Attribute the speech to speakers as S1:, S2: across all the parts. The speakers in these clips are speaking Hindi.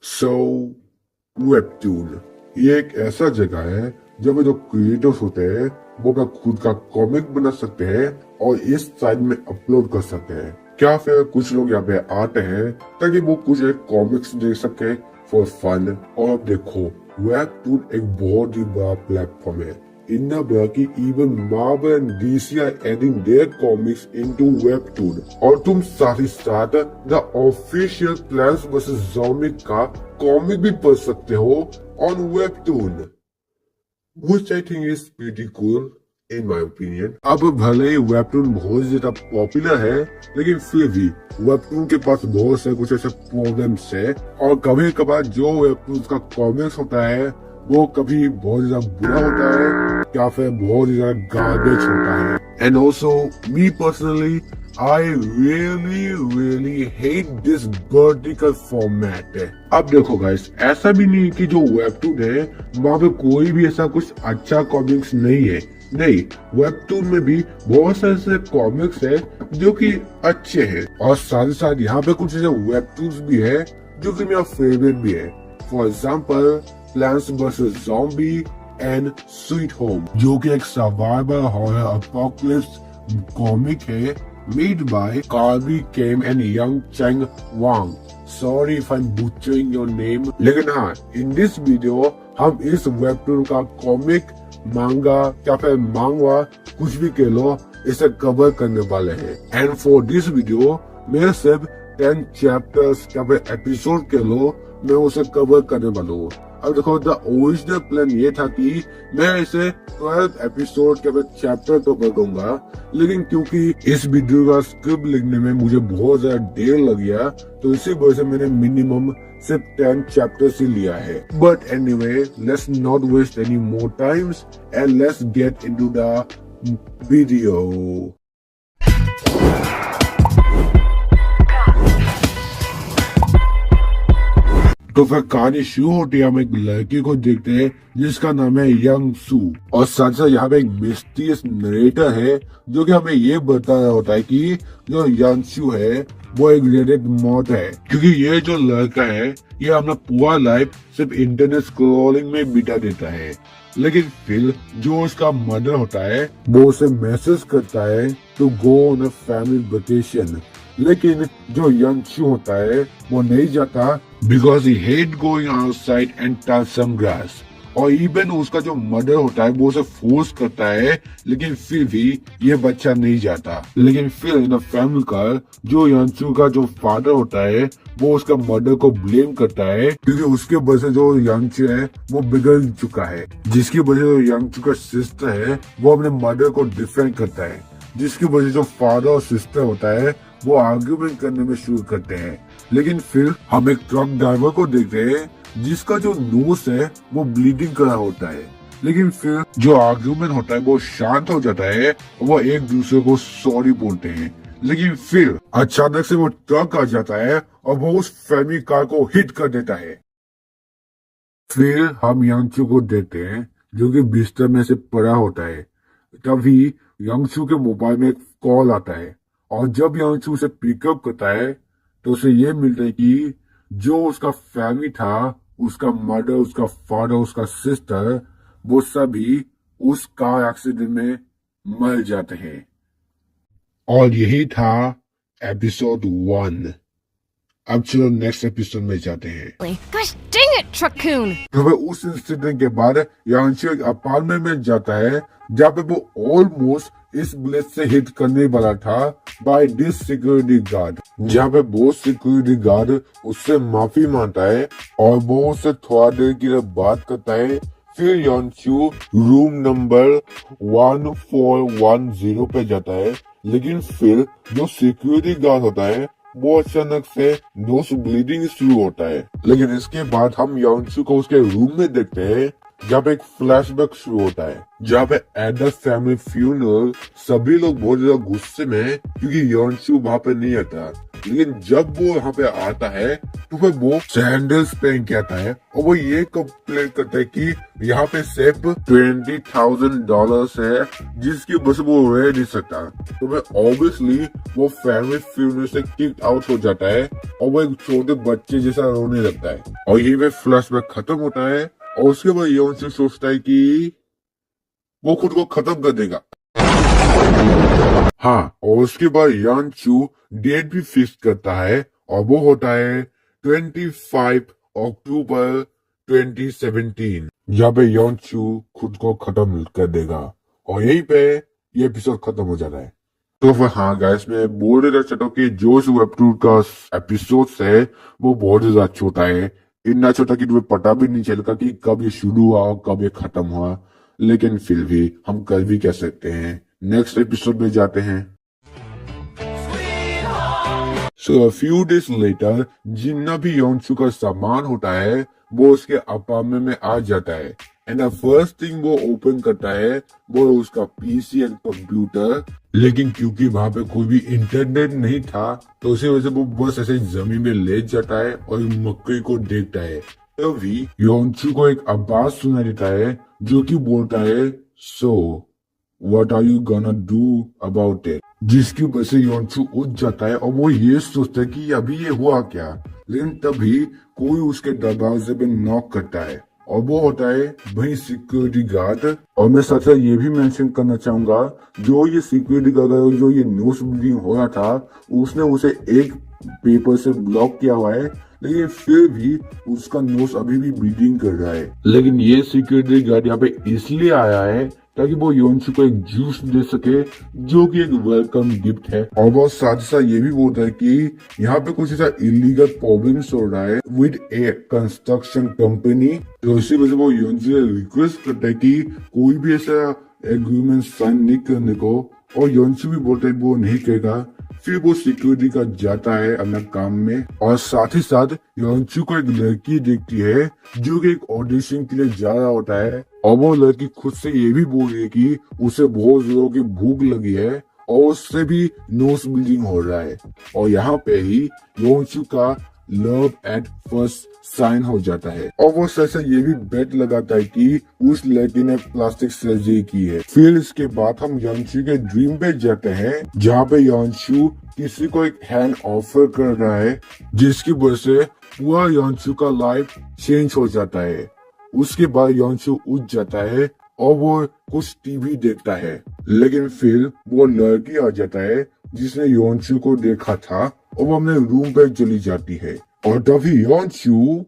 S1: सो वेबटून ये एक ऐसा जगह है जब जो क्रिएटर्स होते हैं वो अपना खुद का कॉमिक बना सकते हैं और इस साइट में अपलोड कर सकते हैं। क्या फिर कुछ लोग यहाँ पे आते हैं ताकि वो कुछ एक कॉमिक्स देख सके फॉर फन। और अब देखो वेबटून एक बहुत ही बड़ा प्लेटफॉर्म है, इतना बड़ा कि even Marvel and DC are adding their comics into Webtoon. और तुम साथ ही साथ the official Plants versus Zombies का कॉमिक भी पढ़ सकते हो on Webtoon, which I think is pretty cool in my opinion। अब भले ही वेबटून बहुत ज्यादा पॉपुलर है लेकिन फिर भी वेबटून के पास बहुत से कुछ ऐसे प्रॉब्लम्स है और कभी कभार जो वेबटून का कॉमिक्स होता है वो कभी बहुत ज्यादा बुरा होता है या फिर बहुत ज्यादा गार्बेज होता है। And also me personally I really hate this vertical format। अब देखो गाइस, ऐसा भी नहीं कि जो वेबटून है वहाँ पे कोई भी ऐसा कुछ अच्छा कॉमिक्स नहीं है, नहीं, वेबटून में भी बहुत सारे ऐसे कॉमिक्स है जो कि अच्छे हैं और साथ ही साथ यहाँ पे कुछ ऐसे वेबटून्स भी है जो कि मेरा फेवरेट भी है। For example plants versus zombie and sweet home, जो कि एक सर्वाइवल हॉरर एपोकलिप्स कॉमिक है made by Carby Kim and Young Cheng Wang। Sorry if I'm butchering your name, लेकिन हाँ, in this video हम इस वेबटून का कॉमिक, मांगा या फिर मांगवा कुछ भी कह लो, इसे कवर करने वाले हैं। एंड फॉर दिस वीडियो मैं सिर्फ 10 चैप्टर्स या फिर एपिसोड कह लो, मैं उसे कवर करने वाला हूँ। अब देखो, द ओरिजिनल प्लान ये था कि मैं इसे 12 एपिसोड के बाद चैप्टर तो कर दूंगा, लेकिन क्योंकि इस वीडियो का स्क्रिप्ट लिखने में मुझे बहुत ज्यादा देर लग गया तो इसी वजह से मैंने मिनिमम सिर्फ 10 चैप्टर्स ही लिया है। But anyway, let's not waste any more times and let's get into the video. तो फिर कहानी शुरू होती है, हम एक लड़की को देखते हैं जिसका नाम है यंग सू और साथ साथ यहाँ पे एक मिस्टीरियस नरेटर है जो कि हमें ये बता रहा होता है कि जो यंग सू है वो एक रिलेटेड मौत है, क्योंकि ये जो लड़का है ये अपना पूरा लाइफ सिर्फ इंटरनेट स्क्रॉलिंग में बिता देता है। लेकिन फिर जो उसका मदर होता है वो उसे मैसेज करता है to go on a family vacation, लेकिन जो यंगशू होता है वो नहीं जाता because he hate going outside and touch some grass. और इवन उसका जो मदर होता है वो उसे फोर्स करता है, लेकिन फिर भी ये बच्चा नहीं जाता। लेकिन फिर इन फैमिली का जो यंगशू का जो फादर होता है वो उसका मदर को ब्लेम करता है क्योंकि उसके वजह से जो यंगशू है वो बिगड़ चुका है, जिसकी वजह से यंगशू का सिस्टर है वो अपने मदर को डिफेंड करता है, जिसकी वजह से जो फादर और सिस्टर होता है वो आर्ग्यूमेंट करने में शुरू करते हैं। लेकिन फिर हम एक ट्रक ड्राइवर को देखते हैं जिसका जो नोज है वो ब्लीडिंग कर रहा होता है, लेकिन फिर जो आर्ग्यूमेंट होता है वो शांत हो जाता है और वो एक दूसरे को सॉरी बोलते हैं। लेकिन फिर अचानक से वो ट्रक आ जाता है और वो उस फैमिली कार को हिट कर देता है। फिर हम यंगशू को देखते हैं जो कि बिस्तर में से पड़ा होता है। तभी यंगशू के मोबाइल में एक कॉल आता है और जब यंगशू उसे पिकअप करता है तो उसे ये मिलता है कि जो उसका फैमिली था, उसका मदर, उसका फादर, उसका सिस्टर, वो सभी उस कार एक्सीडेंट में मर जाते हैं। और यही था एपिसोड 1। अब चलो नेक्स्ट एपिसोड में जाते हैं।
S2: Gosh dang it, Truck-kun!
S1: तो वह उस इंसिडेंट के बाद यांशु एक अपार्टमेंट में जाता है जहाँ पे वो ऑलमोस्ट इस बुलेट से हिट करने वाला था बाय दिस सिक्योरिटी गार्ड, जहाँ पे वो सिक्योरिटी गार्ड उससे माफी मांगता है और वो उससे थोड़ा देर की बात करता है। फिर यांशु रूम नंबर 1410 पे जाता है, लेकिन फिर जो सिक्योरिटी गार्ड होता है वो अचानक से नोज ब्लीडिंग शुरू होता है। लेकिन इसके बाद हम यांशु को उसके रूम में देखते हैं जहाँ पे एक फ्लैशबैक शुरू होता है, जहाँ पे एट द फैमिली फ्यूनरल सभी लोग बहुत ज्यादा गुस्से में क्योंकि यांशु वहाँ पे नहीं आता। लेकिन जब वो यहाँ पे आता है तो फिर वो सैंडल्स पहन के आता है और वो ये कंप्लेन करता है कि यहाँ पे सिर्फ $20,000 है जिसकी वजह से वो रह नहीं सकता। तो मैं ऑब्वियसली वो फैमिली फ्यूनरल से किक आउट हो जाता है और वो एक छोटे बच्चे जैसा रोने लगता है और ये वे फ्लैशबैक खत्म होता है और उसके बाद योंशू सोचता है कि वो खुद को खत्म कर देगा। हाँ, और उसके बाद यानचू डेट भी फिक्स करता है और वो होता है 25 अक्टूबर 2017, जहाँ पे यानचू खुद को खत्म कर देगा और यहीं पे ये एपिसोड खत्म हो जाता है। तो फिर हाँ गाइस, मैं बोल देना चाहता हूँ कि जो वेबटून का एपिसोड है वो बहुत ज्यादा छोटा है, इतना छोटा कि तुम्हें पता भी नहीं चलेगा कि कब ये शुरू हुआ और कब ये खत्म हुआ, लेकिन फिर भी हम कर भी कह सकते हैं। नेक्स्ट एपिसोड में जाते हैं। So a few days later, जितना भी योंशू का सामान होता है वो उसके अपार्टमेंट में आ जाता है एंड द फर्स्ट थिंग वो ओपन करता है वो उसका पीसी एंड कंप्यूटर। लेकिन क्योंकि वहां पे कोई भी इंटरनेट नहीं था तो उसी वजह से वो बस ऐसे जमीन में लेट जाता है और मकई को देखता है। तभी योंशू को एक आवाज सुनाई देता है जो कि बोलता है so what are you gonna do about it, जिसकी वजह से योंशू उठ जाता है और वो ये सोचता है कि अभी ये हुआ क्या। लेकिन तभी कोई उसके दरवाजे पे नॉक करता है और वो होता है वही सिक्योरिटी गार्ड। और मैं साथ साथ ये भी मेंशन करना चाहूंगा, जो ये सिक्योरिटी गार्ड जो ये न्यूज ब्रीडिंग हो रहा था उसने उसे एक पेपर से ब्लॉक किया हुआ है, लेकिन फिर भी उसका नोज अभी भी ब्लीडिंग कर रहा है। लेकिन ये सिक्योरिटी गार्ड यहाँ पे इसलिए आया है ताकि वो योंशू को एक जूस दे सके जो कि एक वेलकम गिफ्ट है। और वो साथ साथ ये भी बोलता है कि यहाँ पे कुछ ऐसा इलीगल प्रॉब्लम्स हो रहा है विद ए कंस्ट्रक्शन कंपनी। तो इसी वजह से वो योंशू से रिक्वेस्ट करता है कि कोई भी ऐसा एग्रीमेंट साइन नहीं करने को, और योंशू भी बोलता है वो नहीं करेगा। फिर वो सिक्योरिटी का जाता है अपना काम में और साथ ही साथ योंशू को एक लड़की देखती है जो कि एक ऑडिशन के लिए जा रहा होता है और वो लड़की खुद से ये भी बोल रही है कि उसे बहुत जोरों की भूख लगी है और उससे भी नोज ब्लीडिंग हो रहा है। और यहाँ पे ही योंशू का लव एट फर्स्ट साइन हो जाता है और वो सच ये भी बेट लगाता है कि उस लड़की ने प्लास्टिक सर्जरी की है। फिर इसके बाद हम योंशू के ड्रीम पे जाते हैं जहाँ पे योंशू किसी को एक हैंड ऑफर कर रहा है जिसकी वजह से पूरा योंशू का लाइफ चेंज हो जाता है। उसके बाद योंशू उठ जाता है और वो कुछ टीवी देखता है, लेकिन फिर वो लड़की आ जाता है जिसने योंशू को देखा था और वो अपने रूम पे चली जाती है। और तभी योंशू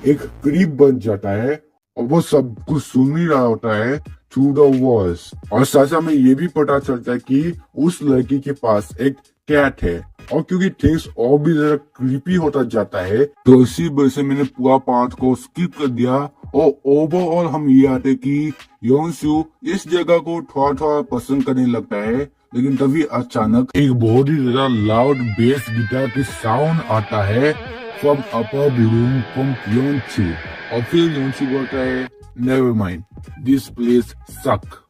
S1: एक क्रीप बन जाता है और वो सब कुछ सुन ही रहा होता है थ्रू द वॉल्स। और साथ साथ में ये भी पता चलता है कि उस लड़की के पास एक कैट है। और क्योंकि थिंग्स और भी ज्यादा क्रीपी होता जाता है तो इसी वजह से मैंने पूरा पार्ट को स्किप कर दिया और ओवरऑल हम ये आते कि योंशू इस जगह को थोड़ा थोड़ा पसंद करने लगता है। लेकिन तभी अचानक एक बहुत ही ज्यादा लाउड बेस गिटार की साउंड आता है फ्रॉम अपर रूम फ्रॉम योंशू और फिर योंशू बोलता है नेवर माइंड, दिस प्लेस सक।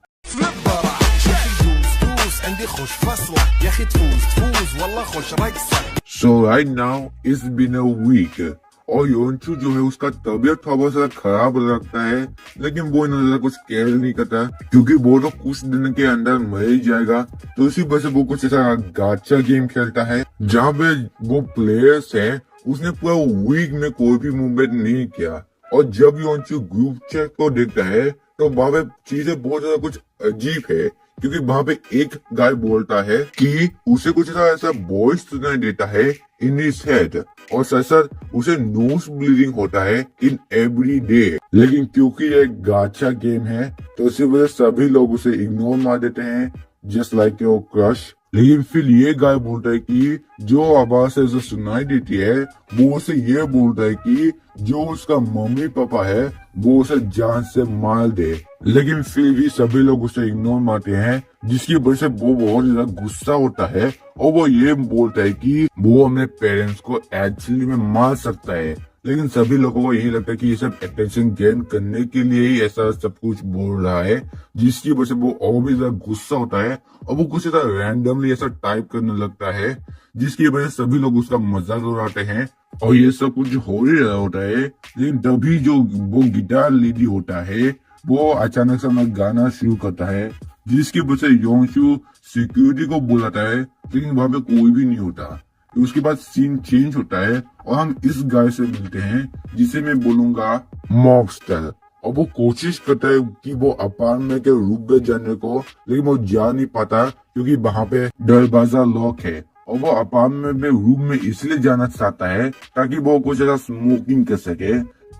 S1: So right now it's been a week और योंशू जो है उसका तबीयत थोड़ा बहुत ज्यादा खराब लगता है, लेकिन वो इतना ज्यादा कुछ केयर नहीं करता क्योंकि वो तो कुछ दिन के अंदर मर ही जाएगा। तो इसी वजह से वो कुछ ऐसा गाचा गेम खेलता है जहाँ पे वो प्लेयर्स है उसने पूरा वीक में कोई भी मूवमेंट नहीं किया। और जब योंशू ग्रुप चैट को देखता है तो वहाँ पे चीजें बहुत ज्यादा कुछ अजीब है क्योंकि वहाँ पे एक गाय बोलता है कि उसे कुछ ऐसा वॉइस सुनाई देता है इन हिज हेड और साथ उसे नोज ब्लीडिंग होता है इन एवरी डे। लेकिन क्योंकि ये गाचा गेम है तो इसी वजह से सभी लोग उसे इग्नोर मार देते हैं जस्ट लाइक योर क्रश। लेकिन फिर ये गाय बोलता है कि जो आवाज है जो सुनाई देती है वो उसे ये बोलता है कि जो उसका मम्मी पापा है वो उसे जान से मार दे। लेकिन फिर भी सभी लोग उसे इग्नोर मारते हैं जिसकी वजह से वो बहुत ज्यादा गुस्सा होता है और वो ये बोलता है कि वो अपने पेरेंट्स को एक्चुअली में मार सकता है। लेकिन सभी लोगों को यही लगता है कि ये सब अटेंशन गेन करने के लिए ही ऐसा सब कुछ बोल रहा है, जिसकी वजह से वो और भी ज्यादा गुस्सा होता है और वो कुछ ऐसा रैंडमली ऐसा टाइप करने लगता है, जिसकी वजह से सभी लोग उसका मजाक उड़ाते हैं और ये सब कुछ हो ही रहा होता है। लेकिन तभी जो वो गिटार लेडी होता है वो अचानक से अपना गाना शुरू करता है, जिसकी वजह से योंशु सिक्योरिटी को बुलाता है, लेकिन वहां पे कोई भी नहीं होता। उसके बाद सीन चेंज होता है और हम इस गाय से मिलते हैं जिसे मैं बोलूंगा मॉबस्टर, और वो कोशिश करता है कि वो अपार्टमेंट के रूम में जाने को, लेकिन वो जा नहीं पाता क्योंकि वहां पे दरवाजा लॉक है। और वो अपार्टमेंट में रूम में इसलिए जाना चाहता है ताकि वो कुछ ऐसा स्मोकिंग कर सके,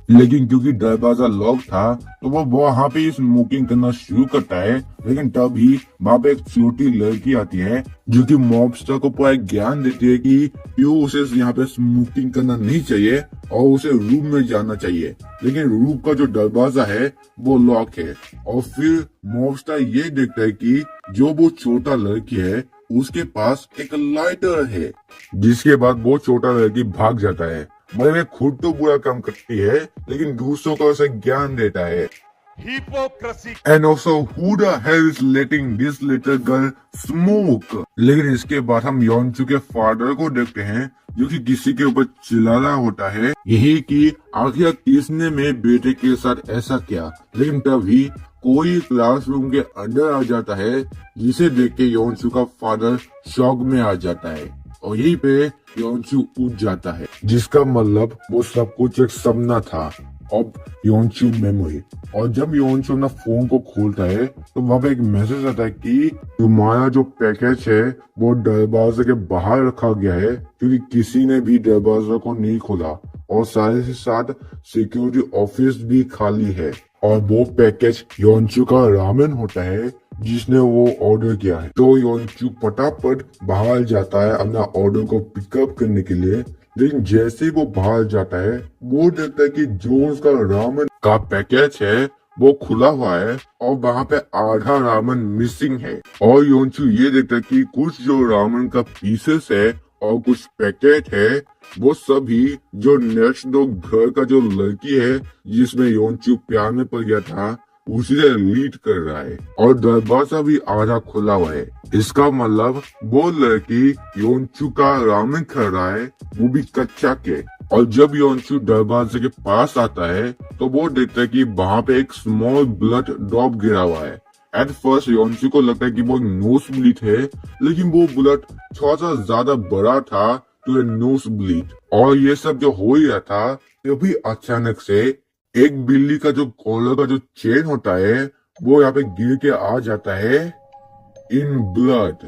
S1: लेकिन क्योंकि दरवाजा लॉक था तो वो वहां पे स्मोकिंग करना शुरू करता है। लेकिन तभी वहां पे एक छोटी लड़की आती है जो कि मॉबस्टर को पूरा ज्ञान देती है कि क्यों उसे यहाँ पे स्मोकिंग करना नहीं चाहिए और उसे रूम में जाना चाहिए, लेकिन रूम का जो दरवाजा है वो लॉक है। और फिर मॉबस्टर ये देखता है कि जो वो छोटा लड़की है उसके पास एक लाइटर है, जिसके बाद वो छोटा लड़की भाग जाता है। मतलब खुद तो बुरा काम करती है लेकिन दूसरों को उसे ज्ञान देता है।
S3: Hypocrisy.
S1: And also, who the hell is letting this little girl smoke? लेकिन इसके बाद हम योंचू के फादर को देखते हैं जो कि किसी के ऊपर चिल्ला रहा होता है यही कि आखिर किसने मेरे बेटे के साथ ऐसा किया। लेकिन तभी कोई क्लासरूम के अंदर आ जाता है, जिसे देख के योंचू का फादर शॉक में आ जाता है और यहीं पे योंचू उठ जाता है, जिसका मतलब वो सब कुछ एक सपना था। अब योंचू मेमोरी, और जब योंचू अपना फोन को खोलता है तो वहाँ पे एक मैसेज आता है कि तुम्हारा जो पैकेज है वो दरवाजे के बाहर रखा गया है क्योंकि किसी ने भी दरवाजा को नहीं खोला, और साथ ही साथ सिक्योरिटी ऑफिस भी खाली है। और वो पैकेज योंचू का रामेन होता है जिसने वो ऑर्डर किया है। तो योंचू फटाफट बाहर जाता है अपना ऑर्डर को पिकअप करने के लिए, लेकिन जैसे ही वो बाहर जाता है वो देखता है कि जो उसका रामेन का पैकेज है वो खुला हुआ है और वहाँ पे आधा रामेन मिसिंग है। और योंचू ये देखता है कि कुछ जो रामेन का पीसेस है और कुछ पैकेट है वो सभी जो नेक्स्ट डोर घर का जो लड़की है जिसमें योंचू प्यार में पड़ गया था उसी से लीड कर रहा है, और दरवाजा भी आधा खुला हुआ है। इसका मतलब वो लड़की योंचू का रामेन खा रहा है, वो भी कच्चा के। और जब योंचू दरवाजे के पास आता है तो वो देखता है कि वहाँ पे एक स्मॉल ब्लड ड्रॉप गिरा हुआ है। एट फर्स्ट योंचू को लगता है कि वो नोज ब्लीड है, लेकिन वो ब्लड थोड़ा सा ज्यादा बड़ा था तो नोज ब्लीड। और ये सब जो हो ही रहा था तभी अचानक से एक बिल्ली का जो कॉलर का जो चेन होता है वो यहाँ पे गिर के आ जाता है इन ब्लड,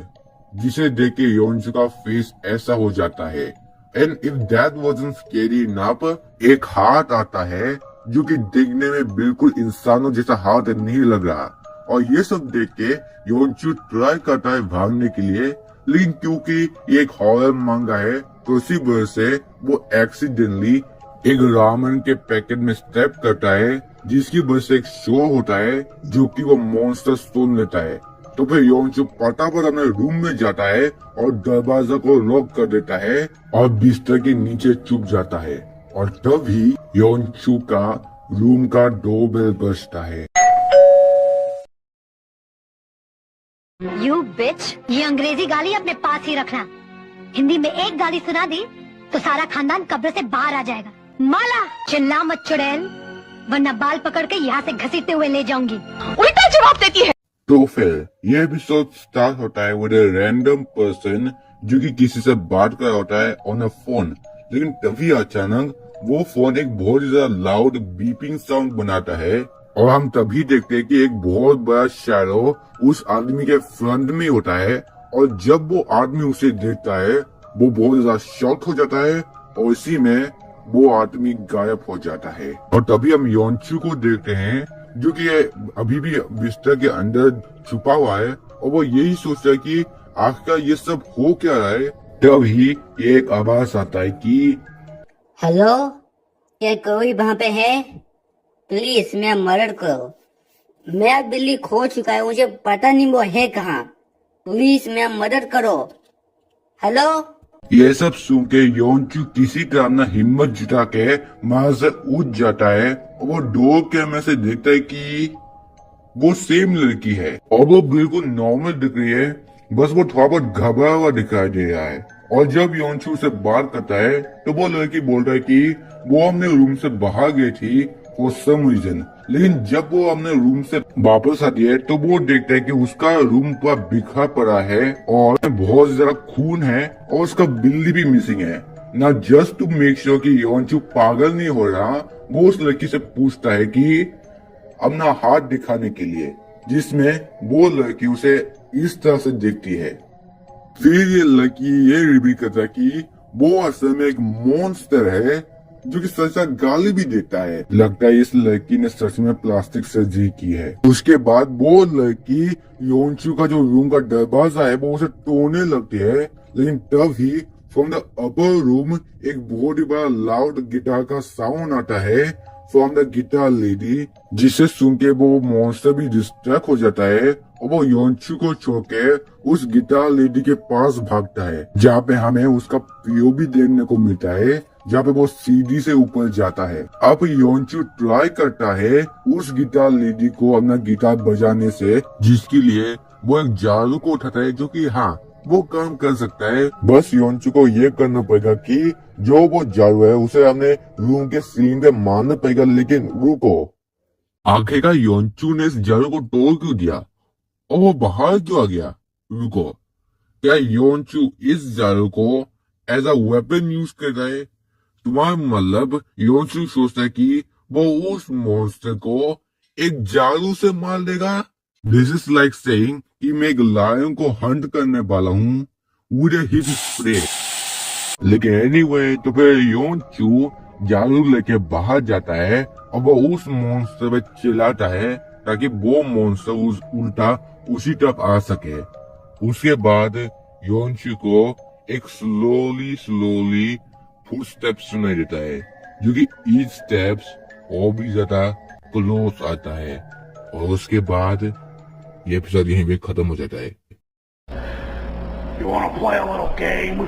S1: जिसे देख के योंचू का फेस ऐसा हो जाता है। And if that wasn't scary enough, एक हाथ आता है जो कि देखने में बिल्कुल इंसानों जैसा हाथ नहीं लग रहा, और ये सब देख के योंचू ट्राई करता है भागने के लिए, लेकिन क्योंकि ये एक हॉरर मांगा है तो इसी वजह से वो एक्सीडेंटली एक रामेन के पैकेट में स्टेप करता है, जिसकी वजह से एक शो होता है जो कि वो मॉन्स्टर सुन लेता है। तो फिर योंचू फटाफट अपने रूम में जाता है और दरवाजा को लॉक कर देता है और बिस्तर के नीचे छुप जाता है। और तभी योंचू का रूम का डोरबेल बजता है।
S4: यू बिच, ये अंग्रेजी गाली अपने पास ही रखना। हिंदी में एक गाली सुना दी तो सारा खानदान कब्र से बाहर आ जाएगा। माला, चिल्ला मत चुड़ैल, वरना बाल पकड़ के यहाँ से घसीटते हुए ले जाऊंगी।
S2: उल्टा जवाब देती है।
S1: तो फिर ये एपिसोड स्टार्ट होता है विद अ रैंडम पर्सन जो कि किसी से बात कर रहा होता है ऑन अ फोन, लेकिन तभी अचानक वो फोन एक बहुत ज्यादा लाउड बीपिंग साउंड बनाता है और हम तभी देखते हैं कि एक बहुत बड़ा शैडो उस आदमी के फ्रंट में होता है, और जब वो आदमी उसे देखता है वो बहुत ज्यादा शॉक हो जाता है और इसी में वो आदमी गायब हो जाता है। और तभी हम योंचू को देखते हैं जो कि अभी भी बिस्तर के अंदर छुपा हुआ है और वो यही सोचता है कि आखिर ये सब हो क्या रहा है। तभी एक आवाज आता है कि
S5: हेलो, क्या कोई वहाँ पे है? प्लीज मैं मदद करो, मैं बिल्ली खो चुका है, मुझे पता नहीं वो है कहाँ। प्लीज मैं मदद करो। हेलो।
S1: ये सब सुन के योनचू किसी तरह अपना हिम्मत जुटा के वहां से उठ जाता है और वो डोर कैमरे से देखता है कि वो सेम लड़की है और वो बिल्कुल नॉर्मल दिख रही है, बस वो थोड़ा बहुत घबरा हुआ दिखाई दे रहा है। और जब योनचू से बात करता है तो वो लड़की बोल रहा है कि वो अपने रूम से बाहर गई थी फॉर सम रीजन, लेकिन जब वो अपने रूम से वापस आती है तो वो देखता है कि उसका रूम पूरा बिखरा पड़ा है और बहुत ज्यादा खून है और उसका बिल्ली भी मिसिंग है ना। जस्ट टू मेक श्योर कि योनचू पागल नहीं हो रहा, वो उस लड़की से पूछता है कि अपना हाथ दिखाने के लिए, जिसमें वो लड़की उसे इस तरह से देखती है। फिर ये लड़की ये रिवील करता है कि वो असल में एक मॉन्स्टर है जो कि सच गाली भी देता है। लगता है इस लड़की ने सच में प्लास्टिक सर्जरी की है। उसके बाद वो लड़की योनचू का जो रूम का दरवाजा है वो उसे तोड़ने लगती है, लेकिन तब ही फ्रॉम द अपर रूम एक बहुत ही बड़ा लाउड गिटार का साउंड आता है फ्रॉम द गिटार लेडी, जिसे सुन के वो मॉन्स्टर भी डिस्ट्रैक्ट हो जाता है और वो योनचू को छोड़ के उस गिटार लेडी के पास भागता है, जहाँ पे हमें उसका पीओवी देखने को मिलता है, जहाँ पे वो सीढ़ी से ऊपर जाता है। अब योनचू ट्राई करता है उस गिटार लेडी को अपना गिटार बजाने से, जिसके लिए वो एक झाड़ू को उठाता है, जो कि हाँ वो काम कर सकता है। बस योनचू को ये करना पड़ेगा कि जो वो झाड़ू है उसे अपने रूम के सीलिंग पे मारना पड़ेगा। लेकिन रुको, आखिरकार योनचू ने इस झाड़ू को तोड़ क्यों दिया और वो बाहर क्यों आ गया? रुको, क्या योनचू इस झाड़ू को एज अ वेपन यूज कर रहा है? तुम्हारा मतलब योनचू सोचता है कि वो उस मॉन्स्टर को एक झाड़ू से मार देगा? दिस इज लाइक सेइंग कि मैं एक लायन को हंट करने वाला हूँ विद अ हिट स्प्रे। लेकिन एनीवे, तो फिर योनचू झाड़ू लेके बाहर जाता है और वो उस मॉन्स्टर पे चिल्लाता है ताकि वो मॉन्स्टर उस उल्टा उसी तरफ आ सके। उसके बाद योनचू को एक स्लोली फुटस्टेप्स सुनाई देता है, जो कि ईच स्टेप्स और भी ज्यादा क्लोज आता है। और उसके बाद ये एपिसोड यहीं पे खत्म हो जाता है।
S3: You wanna play a little game?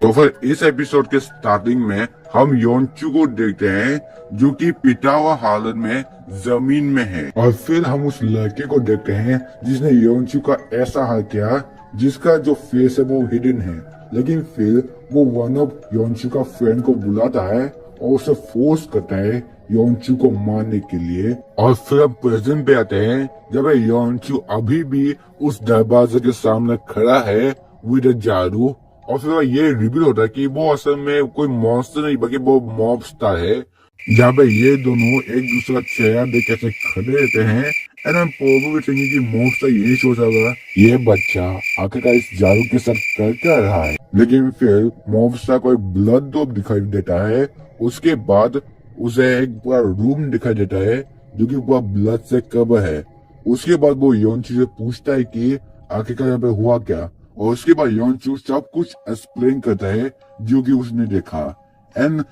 S1: तो फिर इस एपिसोड के स्टार्टिंग में हम योनचू को देखते हैं जो कि पिटा हुआ हालत में जमीन में है, और फिर हम उस लड़के को देखते हैं जिसने योनचू का ऐसा हाल किया जिसका जो फेस है वो हिडन है। लेकिन फिर वो वन ऑफ योनचू का फ्रेंड को बुलाता है और उसे फोर्स करता है योनचू को मारने के लिए। और फिर हम प्रेजेंट पे आते हैं जब योनचू अभी भी उस दरवाजे के सामने खड़ा है विद अ झाड़ू, और फिर ये रिवील होता है कि वो असल में कोई मॉन्स्टर नहीं बल्कि वो मॉब स्टार है, जहाँ पे ये दोनों एक दूसरे का चेहरा देख कैसे खड़े रहते हैं। एंड हम प्रोबेबली थिंकिंग कि मॉन्स्टर यही सोच रहा ये बच्चा आखिरकार इस झाड़ू के साथ कर क्या रहा है। लेकिन फिर मॉन्स्टर को एक ब्लड ड्रॉप दिखाई देता है। उसके बाद उसे एक पूरा रूम दिखाई देता है जो कि पूरा ब्लड से कवर है। उसके बाद वो योनचू से पूछता है कि आखिरकार यहाँ पे हुआ क्या, और उसके बाद योनचू सब कुछ एक्सप्लेन करता है जो कि उसने देखा। And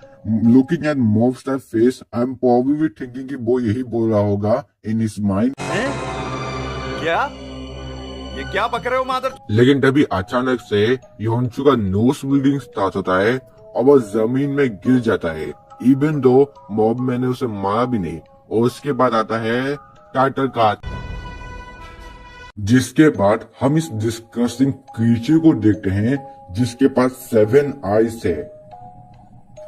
S1: looking at monster face, I am probably thinking कि वो यही बोल रहा होगा इन हिज माइंड,
S3: क्या? ये क्या बक रहे हो मादर?
S1: लेकिन तभी अचानक से योनचू का नोज ब्लीडिंग स्टार्ट होता है और वो जमीन में गिर जाता है, इवन दो मॉब मैंने उसे मारा भी नहीं। और उसके बाद आता है टाइटल कार्ड, जिसके बाद हम इस डिस्कस्टिंग क्रीचर को देखते हैं जिसके पास 7 आईज है।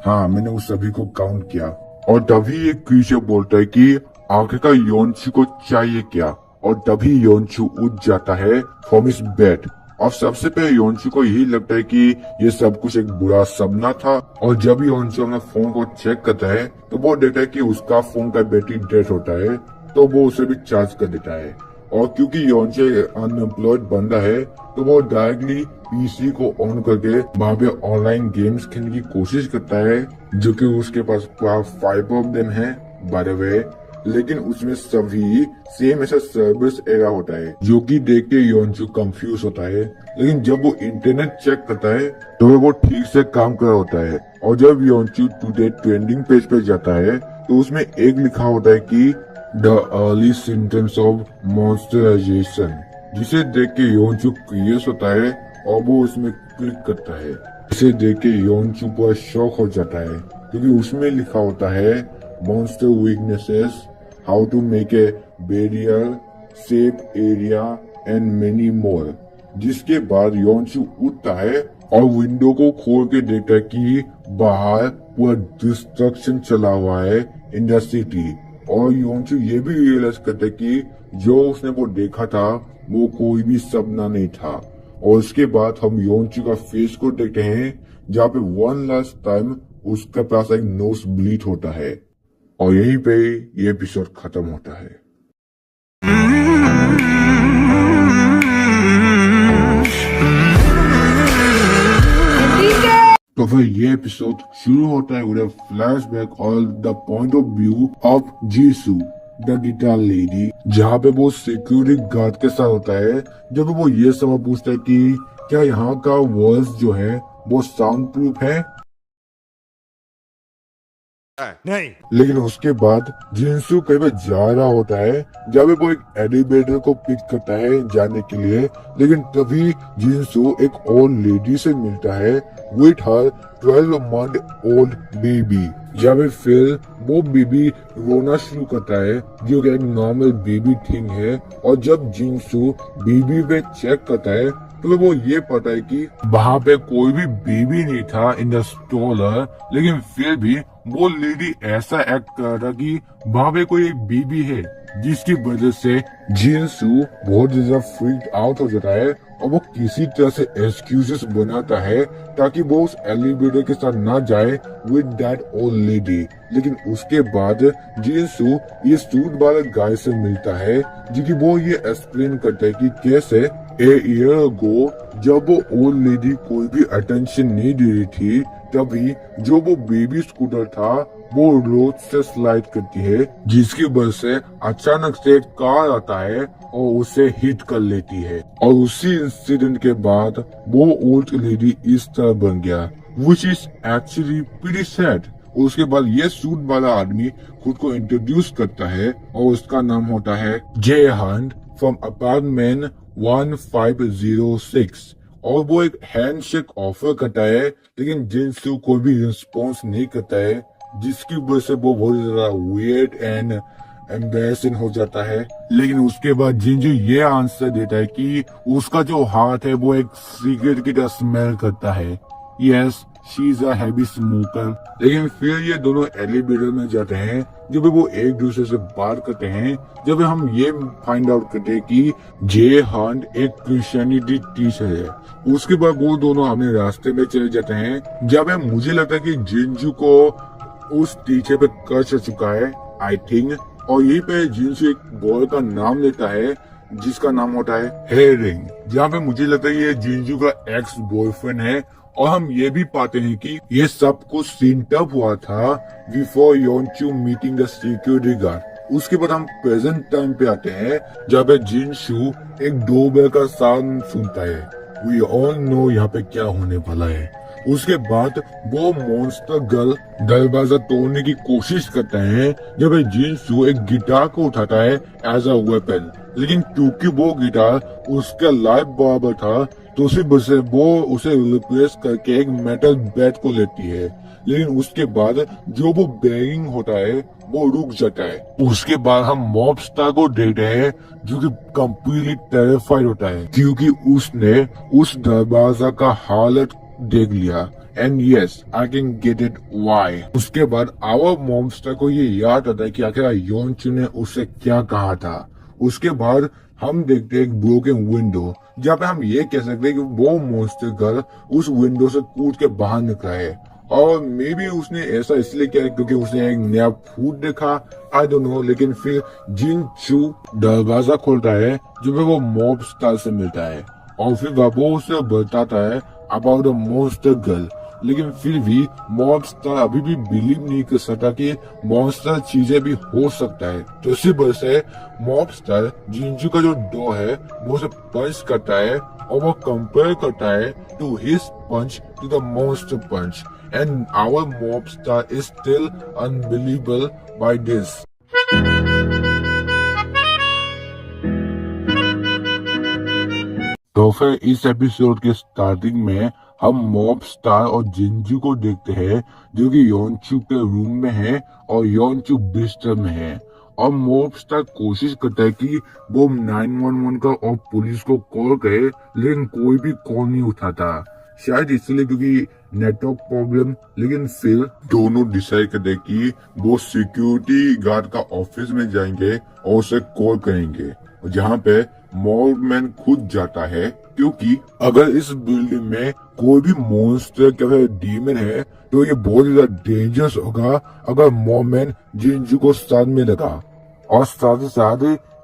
S1: हाँ, मैंने उस सभी को काउंट किया। और तभी एक क्रीचर बोलता है कि आखिरकार योनचू को चाहिए क्या, और तभी योनचू उठ जाता है फ्रॉम हिज बेड। और सबसे पहले योनचू को यही लगता है कि ये सब कुछ एक बुरा सपना था। और जब योनचू अपना फोन को चेक करता है तो वो देखता है कि उसका फोन का बैटरी डेड होता है, तो वो उसे भी चार्ज कर देता है। और क्योंकि योनचू अनएम्प्लॉयड बंदा है तो वो डायरेक्टली पीसी को ऑन करके वहाँ पे ऑनलाइन गेम्स खेलने की कोशिश करता है, जो कि उसके पास 5 ऑफ देम है बाय द वे। लेकिन उसमें सभी सेम ऐसा सर्विस एरर होता है, जो कि देख के योनचू कंफ्यूज होता है। लेकिन जब वो इंटरनेट चेक करता है तो वो ठीक से काम कर रहा होता है। और जब योनचू टुडे ट्रेंडिंग पेज पे जाता है तो उसमें एक लिखा होता है कि द अर्ली सिम्टम्स ऑफ मॉन्स्टराइजेशन, जिसे देख के योनचू क्यूरियस होता है और वो उसमें क्लिक करता है। इसे देख के योनचू पूरा शॉक हो जाता है क्योंकि उसमें लिखा होता है monster weaknesses, how to make a barrier, safe area and many more. जिसके बाद योनचू उठता है और विंडो को खोल के देखता है कि बाहर पूरा डिस्ट्रक्शन चला हुआ है इन द सिटी। और योनचू ये भी रियलाइज करता है कि जो उसने वो देखा था वो कोई भी सपना नहीं था। और उसके बाद हम योनचू का फेस को देखते हैं जहाँ पे वन लास्ट टाइम उसके पास एक नोज ब्लीड होता है। और यहीं पे ये एपिसोड खत्म होता है। तो फिर ये एपिसोड शुरू होता है विद अ फ्लैशबैक और the point of view of Jisshu the guitar lady, जहाँ पे वो सिक्योरिटी गार्ड के साथ होता है जब वो ये सवाल पूछता है कि क्या यहाँ का वॉइस जो है वो साउंड प्रूफ है।
S3: नहीं।
S1: लेकिन उसके बाद जिनसू कहीं पे जा रहा होता है जब वो एक एलिवेटर को पिक करता है जाने के लिए। लेकिन तभी जिनसू एक ओल्ड लेडी से मिलता है with her 12 month old baby. जब फिर वो बेबी रोना शुरू करता है जो कि एक नॉर्मल बेबी थिंग है। और जब जिनसू बेबी पे चेक करता है तो वो ये पता है कि वहाँ पे कोई भी बेबी नहीं था इन द स्टॉलर। लेकिन फिर भी वो लेडी ऐसा एक्ट कर रहा था कि वहाँ पे कोई एक बेबी है, जिसकी वजह से जिनसू बहुत ज्यादा फ्रीक आउट हो जाता है और वो किसी तरह से एक्सक्यूजेस बनाता है ताकि वो उस एलिवेटर के साथ ना जाए विद दैट ओल्ड लेडी। लेकिन उसके बाद जिनसू ये सूट वाले गाय से मिलता है जो कि वो ये एक्सप्लेन करता है कि कैसे ए ईयर अगो जब वो ओल्ड लेडी कोई भी अटेंशन नहीं दे रही थी तभी जो वो बेबी स्कूटर था वो रोड से स्लाइड करती है, जिसकी वजह से अचानक से एक कार आता है और उसे हिट कर लेती है। और उसी इंसिडेंट के बाद वो ओल्ड लेडी इस तरह बन गया, which is actually pretty sad. उसके बाद ये सूट वाला आदमी खुद को इंट्रोड्यूस करता है और उसका नाम होता है जे हंट फ्रॉम अपार्टमेंट 1506। और वो एक हैंडशेक ऑफर करता है लेकिन जिनसू कोई भी रिस्पॉन्स नहीं करता है, जिसकी वजह से वो बहुत ज्यादा वियर्ड एंड एम्बैरेसिंग हो जाता है। लेकिन उसके बाद जिंजू ये आंसर देता है कि उसका जो हाथ है वो एक सिगरेट की तरह स्मेल करता है। Yes, she is a heavy smoker. लेकिन फिर ये दोनों एलिवेटर में जाते हैं जब वो एक दूसरे से बात करते हैं, जब हम ये फाइंड आउट करते हैं कि जे हंट एक क्रिश्चियनिटी टीचर है। उसके बाद वो दोनों अपने रास्ते में चले जाते हैं। जब मुझे लगता है कि जिंजू को उस टीचर पे कर्ज आ चुका है आई थिंक। और यहीं पे जिनसू एक बॉय का नाम लेता है जिसका नाम होता है हेरिंग, जहाँ पे मुझे लगता है ये जिंजू का एक्स बॉयफ्रेंड है। और हम ये भी पाते हैं कि ये सब कुछ सीन तब हुआ था before Yoonchu meeting the security guard. उसके बाद हम प्रेजेंट टाइम पे आते हैं जहाँ पे जिनसू एक डोरबेल का साउंड सुनता है। वी ऑल नो यहाँ पे क्या होने वाला है। उसके बाद वो मॉन्स्टर गर्ल दरवाजा तोड़ने की कोशिश करता है जब जिनसू एक गिटार को उठाता है एज अ वेपन। लेकिन क्योंकि वो गिटार उसका लाइफ बराबर था तो उसी वजह से वो उसे रिप्लेस करके एक मेटल बैट को लेती है। लेकिन उसके बाद जो वो बैंगिंग होता है वो रुक जाता है। उसके बाद हम मॉबस्टर को देखते हैं जो कि कंप्लीटली टेरिफाइड होता है क्योंकि उसने उस दरवाजा का हालत देख लिया। And yes, I can get it why. उसके बाद आवर मॉन्स्टर को ये याद आता है कि आखिर योनचू ने उससे क्या कहा था। उसके बाद हम देखते हैं एक ब्रोकन विंडो जहाँ पे हम ये कह सकते हैं कि वो मॉन्स्टर गर्ल उस विंडो से कूद के बाहर निकला है। और मे बी उसने ऐसा इसलिए किया क्योंकि उसने एक नया फूड देखा, आई डोंट नो। लेकिन फिर जिनचू दरवाजा खोलता है जो वो मॉबस्टर से मिलता है और फिर वो उसे बताता है अबाउट द मॉन्स्टर गर्ल। लेकिन फिर भी मॉन्स्टर अभी भी बिलीव नहीं कर सकता कि मॉन्स्टर चीजें भी हो सकता है। तो इसी वजह से मॉन्स्टर जिंजू का जो डो है वो उसे पंच करता है और वो कंपेयर करता है to his punch to the monster punch. And our monster is still unbelievable by this. तो फिर इस एपिसोड के स्टार्टिंग में हम मॉब स्टार और जिंजू को देखते हैं जो कि योनचू के रूम में है और योनचू बिस्तर में है। और मॉब स्टार कोशिश करता है कि वो 911 का और पुलिस को कॉल करे, लेकिन कोई भी कॉल नहीं उठाता, शायद इसलिए क्योंकि नेटवर्क प्रॉब्लम। लेकिन फिर दोनों डिसाइड करते हैं कि वो सिक्योरिटी गार्ड का ऑफिस में जाएंगे और उसे कॉल करेंगे, जहाँ पे मॉबमैन खुद जाता है, क्योंकि अगर इस बिल्डिंग में कोई भी मॉन्स्टर या फिर डीमन है तो ये बहुत ज्यादा डेंजरस होगा अगर मॉबमैन जिंजू को साथ में लगा। और साथ ही साथ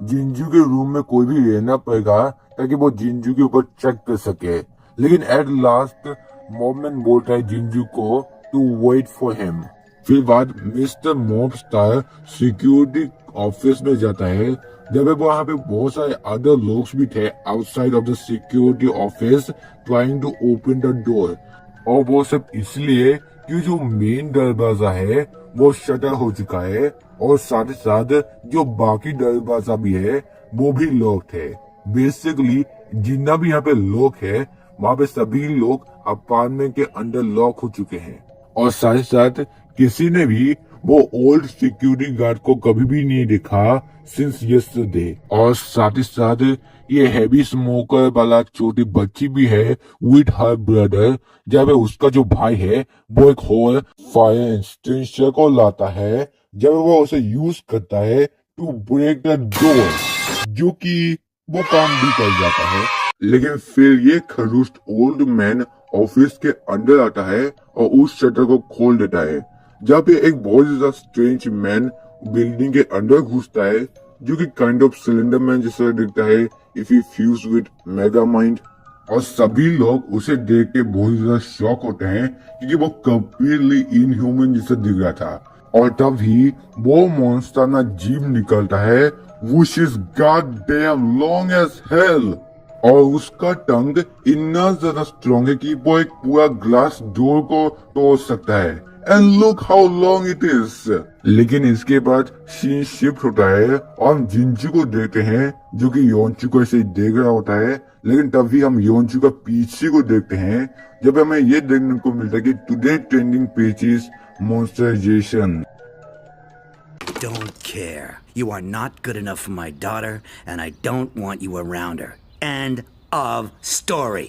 S1: जिंजू के रूम में कोई भी रहना पड़ेगा ताकि वो जिंजू के ऊपर चेक कर सके। लेकिन एट लास्ट मॉबमैन बोलता है जिंजू को टू वेट फॉर हिम। फिर बाद mister mob star security office में जाता है, जब वहाँ पे बहुत सारे अदर लोग भी थे outside of the security office trying to open the door. और वो सब इसलिए कि जो मेन दरवाजा है वो शटर हो चुका है और साथ ही साथ जो बाकी दरवाजा भी है वो भी लॉक है। बेसिकली जितना भी यहाँ पे लोग है वहाँ पे सभी लोग अपार्टमेंट के अंदर लॉक हो चुके हैं। और साथ ही साथ किसी ने भी वो ओल्ड सिक्योरिटी गार्ड को कभी भी नहीं देखा सिंस यस्टरडे। और साथ ही साथ ये हैवी स्मोकर वाला छोटी बच्ची भी है विद हर ब्रदर, जब उसका जो भाई है वो एक होल फायर एक्सटेंशन को लाता है, जब वो उसे यूज करता है टू ब्रेक द डोर, जो कि वो काम भी कर जाता है। लेकिन फिर ये खरूस्ट ओल्ड मैन ऑफिस के अंदर आता है और उस शटर को खोल देता है, जहाँ पे एक बहुत ज्यादा स्ट्रेंज मैन बिल्डिंग के अंदर घुसता है, जो कि काइंड ऑफ सिलेंडर मैन जैसा दिखता है if he fuse with mega mind. और सभी लोग उसे देख के बहुत ज्यादा शॉक होते हैं क्योंकि वो कंप्लीटली इनह्यूमन जैसा दिख रहा था। और तब ही वो मॉन्स्टर ना जीभ निकलता है which is goddamn long as hell, और उसका टंग इतना ज्यादा स्ट्रॉन्ग है कि वो एक पूरा ग्लास डोर को तोड़ सकता है। And look how long it is. लेकिन इसके बाद सीन शिफ्ट होता है और हम जिंजू को देखते हैं जो कि योनचू को ऐसे देख रहा होता है। लेकिन तभी हम योनचू का पीछे को देखते हैं, जब हमें ये देखने को मिलता है कि today trending page is monsterisation.
S6: Don't care. You are not good enough for my daughter, and I don't want you around her. End of story.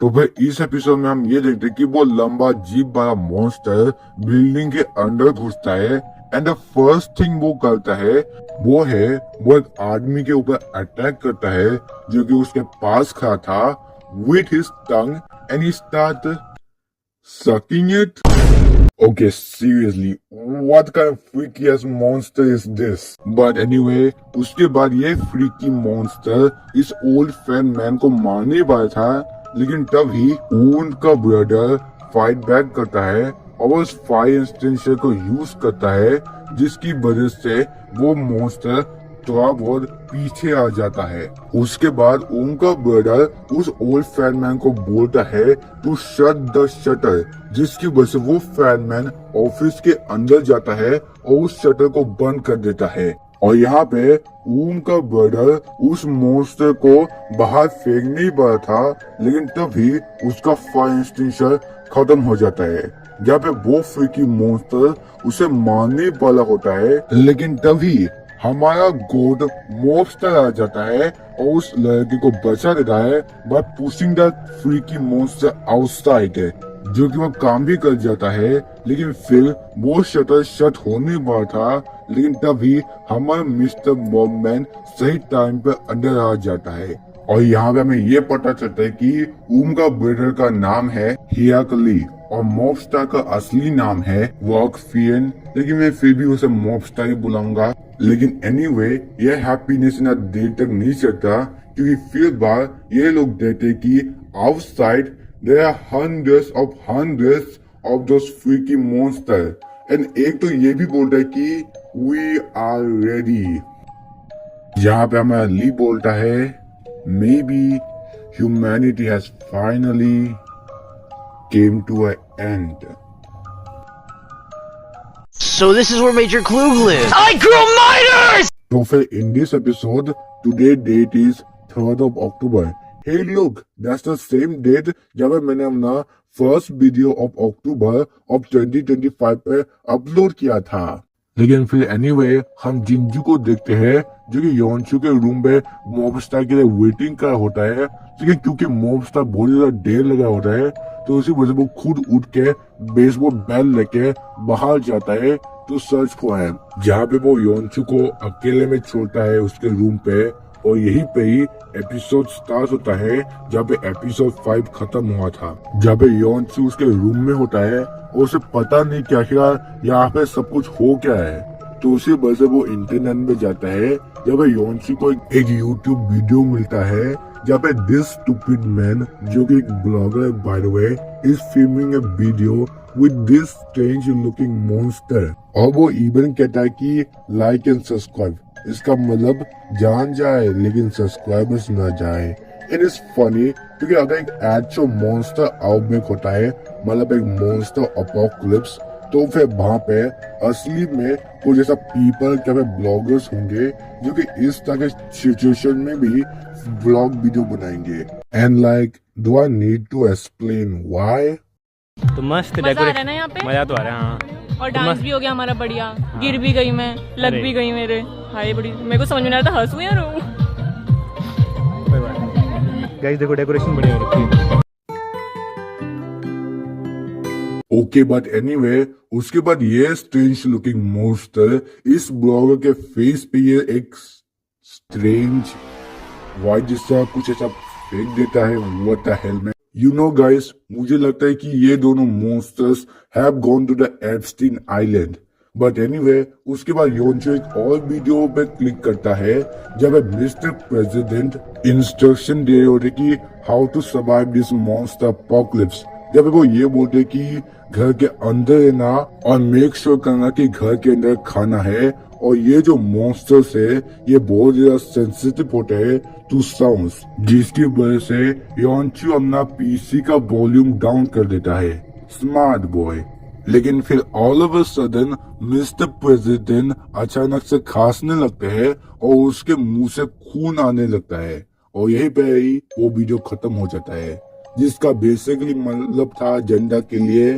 S1: तो फिर इस एपिसोड में हम ये देखते हैं कि वो लंबा जीप वाला मॉन्स्टर बिल्डिंग के अंदर घुसता है एंड द फर्स्ट थिंग वो करता है वो एक आदमी के ऊपर अटैक करता है जो कि उसके पास खड़ा था with his tongue and he start sucking it. Okay, seriously, what kind of freaky ass monster is this? But anyway, उसके बाद ये freaky monster इस old fan man को मारने वाला था, लेकिन तभी उनका ब्रदर फाइट बैक करता है और वो उस फायर एक्सटेंशन को यूज करता है, जिसकी वजह से वो मॉन्स्टर थोड़ा बहुत पीछे आ जाता है। उसके बाद उनका ब्रदर उस ओल्ड फैन मैन को बोलता है टू शट द शटर, जिसकी वजह से वो फैन मैन ऑफिस के अंदर जाता है और उस शटर को बंद कर देता है। और यहाँ पे उनका ब्रदर उस मॉन्स्टर को बाहर फेंकने वाला था, लेकिन तभी उसका फायर एक्सटेंशन खत्म हो जाता है, जहाँ पे वो फ्रीकी मॉन्स्टर उसे मारने वाला होता है। लेकिन तभी हमारा गोड मॉन्स्टर आ जाता है और उस लड़की को बचा देता है bye pushing the freaky monster outside, जो कि वो काम भी कर जाता है। लेकिन फिर वो शटर शट होने वाला था, लेकिन तभी हमारा मिस्टर मॉबमैन सही टाइम पे अंदर आ जाता है। और यहाँ पे हमें ये पता चलता है कि उनका ब्रदर का नाम है हियाकली और मॉबस्टार का असली नाम है वॉकफियन, लेकिन मैं फिर भी उसे मॉबस्टार ही बुलाऊंगा। लेकिन एनीवे ये हैप्पीनेस ना देर तक नहीं चलता, क्योंकि फिर बार ये लोग देखते कि outside there are hundreds of those freaky monster, and एक तो ये भी बोलता है कि वी आर रेडी। यहाँ पे हमारा ली बोलता है may be humanity has finally came to an end.
S7: So this is where Major Klug lives. I grew minors!
S1: तो फिर in this episode, today date is 3rd of October. Hey look, that's the same date जब मैंने अपना first video of October of 2025 पे अपलोड किया था। लेकिन फिर एनीवे हम जिंजू को देखते हैं जो कि योनचू के रूम में मॉबस्टर के लिए वेटिंग कर होता है, लेकिन क्योंकि मॉबस्टर बहुत ज्यादा देर लगा होता है तो उसी वजह से वो खुद उठ के बेसबॉल बैट लेके बाहर जाता है तो सर्च फॉर हिम, जहाँ पे वो योनचू को अकेले में छोड़ता है उसके रूम पे। और यही पे ही एपिसोड स्टार्ट होता है जहाँ पे एपिसोड 5 खत्म हुआ था, जहाँ पे योनचू उसके रूम में होता है और उसे पता नहीं क्या क्या यहाँ पे सब कुछ हो क्या है। तो उसी वजह से वो इंटरनेट में जाता है जहाँ पे योनचू को एक यूट्यूब वीडियो मिलता है जहाँ पे दिस स्टूपिड मैन जो कि एक blogger by the way is filming a video with this strange looking monster. और वो इवन कहता है कि लाइक एंड सब्सक्राइब, इसका मतलब जान जाए लेकिन सब्सक्राइबर्स ना जाए। इट इज फनी क्योंकि अगर एक एक्चुअल मॉन्स्टर आउटब्रेक होता है, मतलब एक मॉन्स्टर अपोकलिप्स, तो फिर वहाँ पे असली में कुछ ऐसा पीपल क्या ब्लॉगर्स होंगे जो कि इस तरह के सिचुएशन में भी ब्लॉग वीडियो बनाएंगे। And like do I need to explain why?
S8: तो मस्त
S9: मजा आ रहा है ना यहाँ पे,
S8: मजा तो आ रहा है। हाँ
S9: और डांस भी हो गया हमारा बढ़िया। गिर भी गई मैं, लग भी गई मेरे। हाय बड़ी, मेरे को समझ में नहीं आ रहा था हंसूं या रोऊं।
S8: गाइस देखो डेकोरेशन बढ़िया हो रखी है।
S1: ओके बट एनीवे उसके बाद ये स्ट्रेंज लुकिंग मॉन्स्टर इस ब्लॉगर के फेस पे ये एक स्ट्रेंज वाइट जैसा कुछ ऐसा फेंक देता है। What the hell man, you know guys, मुझे लगता है कि ये दोनों monsters have gone to the Epstein island. But anyway उसके बाद योनचू एक और वीडियो पे क्लिक करता है जब मिस्टर प्रेसिडेंट इंस्ट्रक्शन दे रहे होते कि how to survive this monster apocalypse, जब वो ये बोलते कि घर के अंदर रहना और मेक श्योर करना कि घर के अंदर खाना है। और ये जो मॉन्स्टर्स है ये बहुत ज्यादा सेंसिटिव होते हैं टू साउंड्स, जिसकी वजह से योनचू अपना पीसी का वॉल्यूम डाउन कर देता है। Smart boy. लेकिन फिर all of a sudden mister president अचानक से खांसने लगते हैं और उसके मुंह से खून आने लगता है और यही पे ही वो वीडियो खत्म हो जाता है, जिसका बेसिकली मतलब था जेंडर के लिए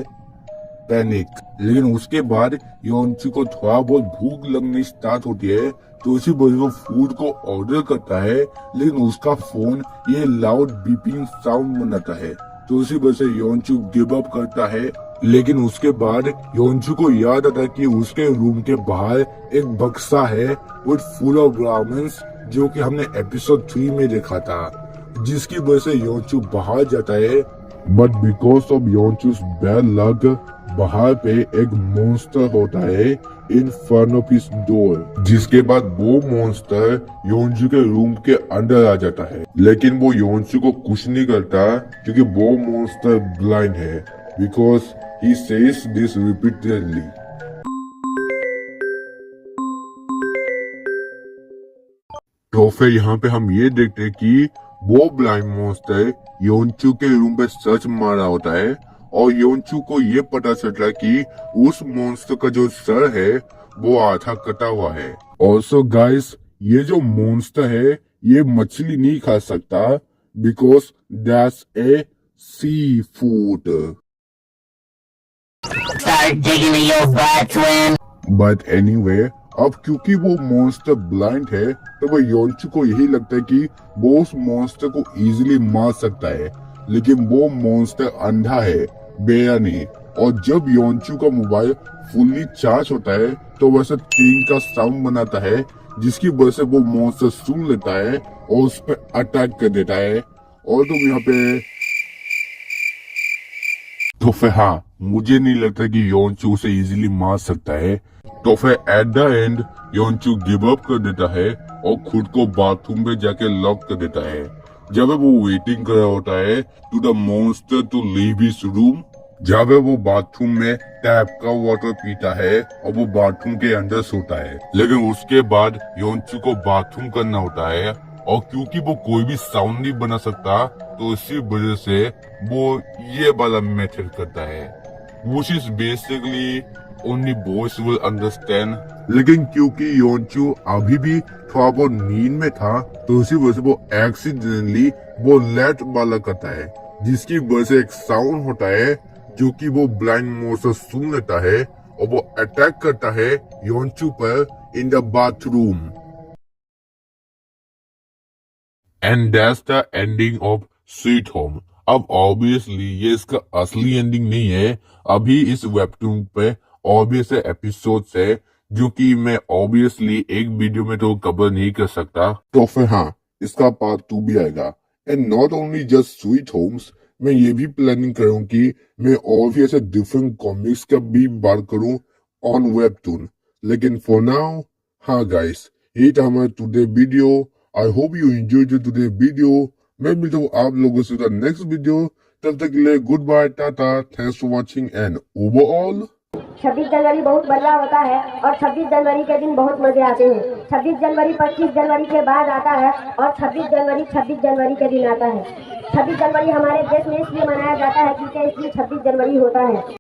S1: पैनिक। लेकिन उसके बाद योनचू को थोड़ा बहुत भूख लगनी स्टार्ट होती है तो उसी वजह वो फूड को ऑर्डर करता है, लेकिन उसका फोन ये लाउड बीपिंग साउंड बनाता है तो उसी वजह से योनचू गिव अप करता है। लेकिन उसके बाद योनचू को याद आता है कि उसके रूम के बाहर एक बक्सा है विद फुल ऑफ रामेन्स जो कि हमने एपिसोड 3 में देखा था, जिसकी वजह से योनचू बाहर जाता है। But because of Yoonchu's bad luck बाहर पे एक मॉन्स्टर होता है in front of his door, जिसके बाद वो मॉन्स्टर योनचू के रूम के अंदर आ जाता है। लेकिन वो योनचू को कुछ नहीं करता क्योंकि वो मॉन्स्टर ब्लाइंड है, because he says this repeatedly. तो फिर यहाँ पे हम ये देखते हैं कि वो ब्लाइंड मॉन्स्टर योनचू के रूम पे सर्च मारा होता है और योनचू को ये पता चलता है कि उस मॉन्स्टर का जो सर है वो आधा कटा हुआ है। ऑल्सो गाइस, ये जो मॉन्स्टर है ये मछली नहीं खा सकता because that's a seafood. But anyway अब क्योंकि वो मॉन्स्टर ब्लाइंड है तो वो योनचू को यही लगता है कि वो उस मॉन्स्टर को इजीली मार सकता है, लेकिन वो मॉन्स्टर अंधा है, बेरा नहीं। और जब योनचू का मोबाइल फुल्ली चार्ज होता है तो वैसे टिंग का साउंड बनाता है, जिसकी वजह से वो मॉन्स्टर सुन लेता है और उस पर अटैक कर देता है। और तुम यहाँ पे तो फिर हाँ, मुझे नहीं लगता कि योनचू उसे इजीली मार सकता है। तो फिर at the end Yoonchu give up कर देता है और खुद को बाथरूम में जाके लॉक कर देता है। जब वो वेटिंग कर रहा होता है to the monster to leave his room, जब वो बाथरूम में टैप का वाटर पीता है और वो बाथरूम के अंदर सोता है। लेकिन उसके बाद योनचू को बाथरूम करना होता है और क्योंकि वो कोई भी साउंड नहीं बना सकता तो इसी वजह से वो ये वाला मेथड करता है, which is basically only boys will understand. लेकिन क्योंकि योंचू अभी भी थोड़ा बहुत नींद में था, तो उसी वजह से वो एक्सीडेंटली वो लेट वाला करता है, जिसकी वजह से एक साउंड होता है जो कि वो ब्लाइंड मोड से सुन लेता है और वो अटैक करता है योंचू पर in the bathroom. And that's the ending of sweet home. अब ऑब्वियसली ये इसका असली एंडिंग नहीं है, अभी इस वेबटून पे और भी ऐसे एपिसोड्स है जो कि मैं ऑब्वियसली एक वीडियो में तो कवर नहीं कर सकता, तो फिर हाँ, इसका पार्ट 2 भी आएगा। And not only just sweet homes, मैं ये भी प्लानिंग कर रहा हूँ कि मैं और भी ऐसे डिफरेंट कॉमिक्स का भी बात करूँ ऑन वेबटून। लेकिन फॉर नाउ, हाँ गाइस, ये था हमारा today video. I hope you enjoyed today video. मैं मिलता हूँ आप लोगों से द नेक्स्ट वीडियो। तब तक के लिए goodbye, tata, thanks for watching and overall.
S10: 26 जनवरी बहुत बदलाव होता है और 26 जनवरी के दिन बहुत मजे आते हैं। 26 जनवरी 25 जनवरी के बाद आता है और 26 जनवरी के दिन आता है। 26 जनवरी हमारे देश में इसलिए मनाया जाता है क्योंकि इसलिए 26 जनवरी होता है।